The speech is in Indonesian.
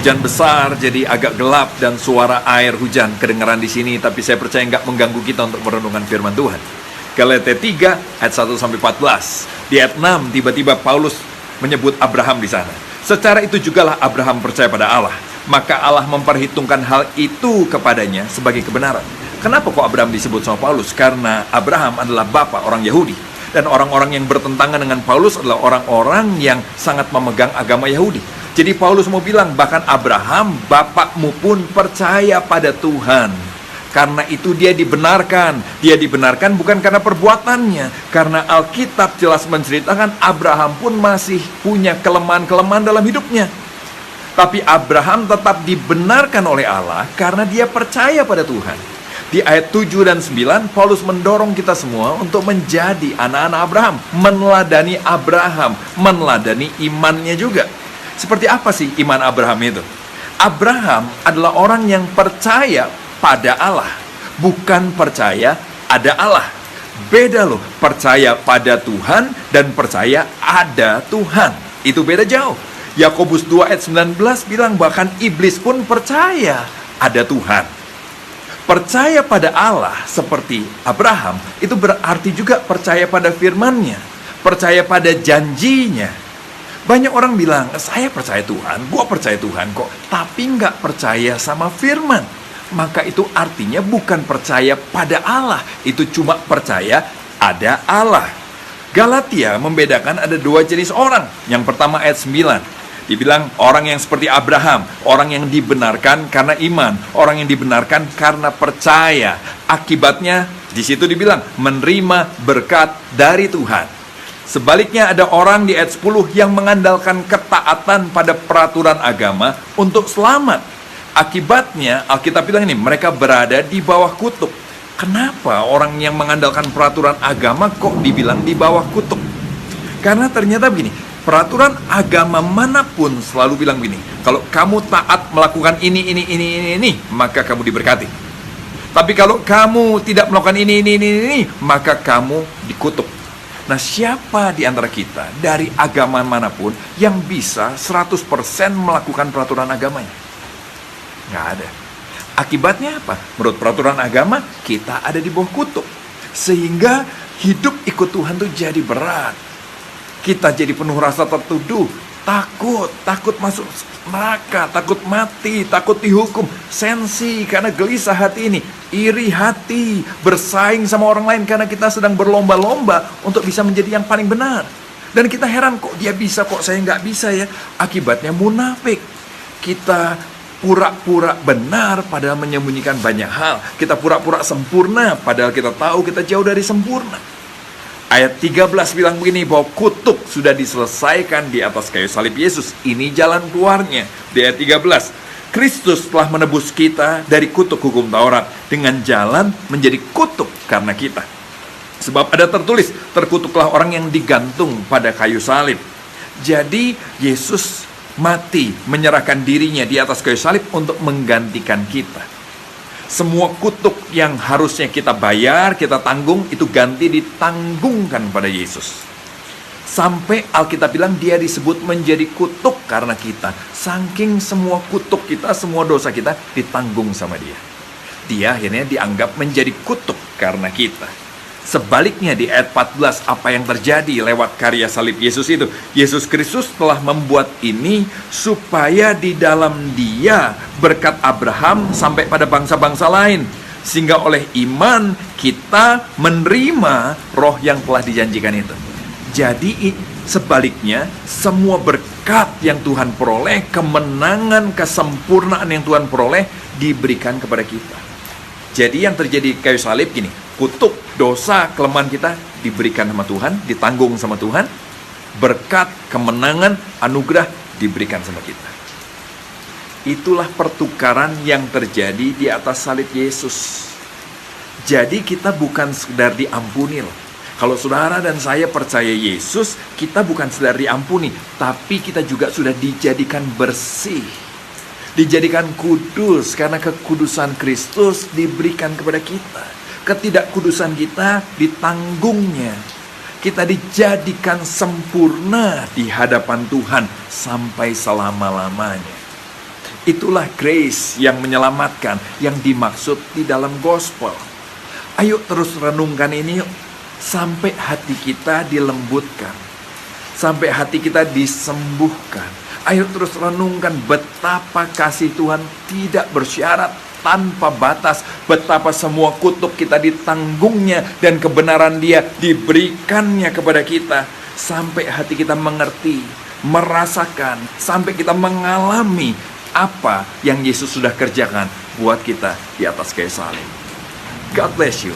Hujan besar, jadi agak gelap dan suara air hujan kedengaran di sini, tapi saya percaya nggak mengganggu kita untuk merenungkan firman Tuhan. Galatia 3 ayat 1-14. Di ayat 6 tiba-tiba Paulus menyebut Abraham di sana. Secara itu jugalah Abraham percaya pada Allah, maka Allah memperhitungkan hal itu kepadanya sebagai kebenaran. Kenapa kok Abraham disebut sama Paulus? Karena Abraham adalah bapak orang Yahudi, dan orang-orang yang bertentangan dengan Paulus adalah orang-orang yang sangat memegang agama Yahudi. Jadi Paulus mau bilang, bahkan Abraham, bapakmu pun percaya pada Tuhan. Karena itu dia dibenarkan. Dia dibenarkan bukan karena perbuatannya, karena Alkitab jelas menceritakan Abraham pun masih punya kelemahan-kelemahan dalam hidupnya. Tapi Abraham tetap dibenarkan oleh Allah karena dia percaya pada Tuhan. Di ayat 7 dan 9, Paulus mendorong kita semua untuk menjadi anak-anak Abraham, meneladani Abraham, meneladani imannya juga. Seperti apa sih iman Abraham itu? Abraham adalah orang yang percaya pada Allah, bukan percaya ada Allah. Beda loh, percaya pada Tuhan dan percaya ada Tuhan. Itu beda jauh. Yakobus 2 ayat 19 bilang bahkan iblis pun percaya ada Tuhan. Percaya pada Allah seperti Abraham, itu berarti juga percaya pada firman-Nya, percaya pada janjinya. Banyak orang bilang, saya percaya Tuhan, gua percaya Tuhan kok, tapi nggak percaya sama firman. Maka itu artinya bukan percaya pada Allah, itu cuma percaya ada Allah. Galatia membedakan ada dua jenis orang. Yang pertama ayat 9, dibilang orang yang seperti Abraham, orang yang dibenarkan karena iman, orang yang dibenarkan karena percaya. Akibatnya di situ dibilang menerima berkat dari Tuhan. Sebaliknya ada orang di ayat 10 yang mengandalkan ketaatan pada peraturan agama untuk selamat. Akibatnya Alkitab bilang ini, mereka berada di bawah kutuk. Kenapa orang yang mengandalkan peraturan agama kok dibilang di bawah kutuk? Karena ternyata begini, peraturan agama manapun selalu bilang begini, kalau kamu taat melakukan ini, maka kamu diberkati. Tapi kalau kamu tidak melakukan ini, maka kamu dikutuk. Nah, siapa di antara kita dari agama manapun yang bisa 100% melakukan peraturan agamanya? Nggak ada. Akibatnya apa? Menurut peraturan agama, kita ada di bawah kutuk. Sehingga hidup ikut Tuhan itu jadi berat. Kita jadi penuh rasa tertuduh, takut masuk neraka, takut mati, takut dihukum, sensi karena gelisah hati ini, iri hati, bersaing sama orang lain karena kita sedang berlomba-lomba untuk bisa menjadi yang paling benar. Dan kita heran, kok dia bisa, kok saya nggak bisa ya? Akibatnya munafik. Kita pura-pura benar padahal menyembunyikan banyak hal. Kita pura-pura sempurna padahal kita tahu kita jauh dari sempurna. Ayat 13 bilang begini, bahwa kutuk sudah diselesaikan di atas kayu salib Yesus. Ini jalan keluarnya. Di ayat 13, Kristus telah menebus kita dari kutuk hukum Taurat dengan jalan menjadi kutuk karena kita. Sebab ada tertulis, terkutuklah orang yang digantung pada kayu salib. Jadi Yesus mati, menyerahkan dirinya di atas kayu salib untuk menggantikan kita. Semua kutuk yang harusnya kita bayar, kita tanggung, itu ganti ditanggungkan pada Yesus. Sampai Alkitab bilang dia disebut menjadi kutuk karena kita. Saking semua kutuk kita, semua dosa kita ditanggung sama dia. Dia akhirnya dianggap menjadi kutuk karena kita. Sebaliknya di ayat 14, apa yang terjadi lewat karya salib Yesus itu? Yesus Kristus telah membuat ini supaya di dalam dia berkat Abraham sampai pada bangsa-bangsa lain. Sehingga oleh iman kita menerima roh yang telah dijanjikan itu. Jadi sebaliknya, semua berkat yang Tuhan peroleh, kemenangan, kesempurnaan yang Tuhan peroleh, diberikan kepada kita. Jadi yang terjadi kayu salib gini, kutuk, dosa, kelemahan kita diberikan sama Tuhan, ditanggung sama Tuhan. Berkat, kemenangan, anugerah diberikan sama kita. Itulah pertukaran yang terjadi di atas salib Yesus. Jadi kita bukan sekedar diampuni loh. Kalau saudara dan saya percaya Yesus, kita bukan sekedar diampuni, tapi kita juga sudah dijadikan bersih, dijadikan kudus, karena kekudusan Kristus diberikan kepada kita. Ketidakkudusan kita ditanggungnya. Kita dijadikan sempurna di hadapan Tuhan sampai selama-lamanya. Itulah grace yang menyelamatkan, yang dimaksud di dalam gospel. Ayo terus renungkan ini yuk, sampai hati kita dilembutkan, sampai hati kita disembuhkan. Ayo terus renungkan betapa kasih Tuhan tidak bersyarat, tanpa batas, betapa semua kutuk kita ditanggungnya dan kebenaran Dia diberikannya kepada kita, sampai hati kita mengerti, merasakan, sampai kita mengalami apa yang Yesus sudah kerjakan buat kita di atas kayu salib. God bless you.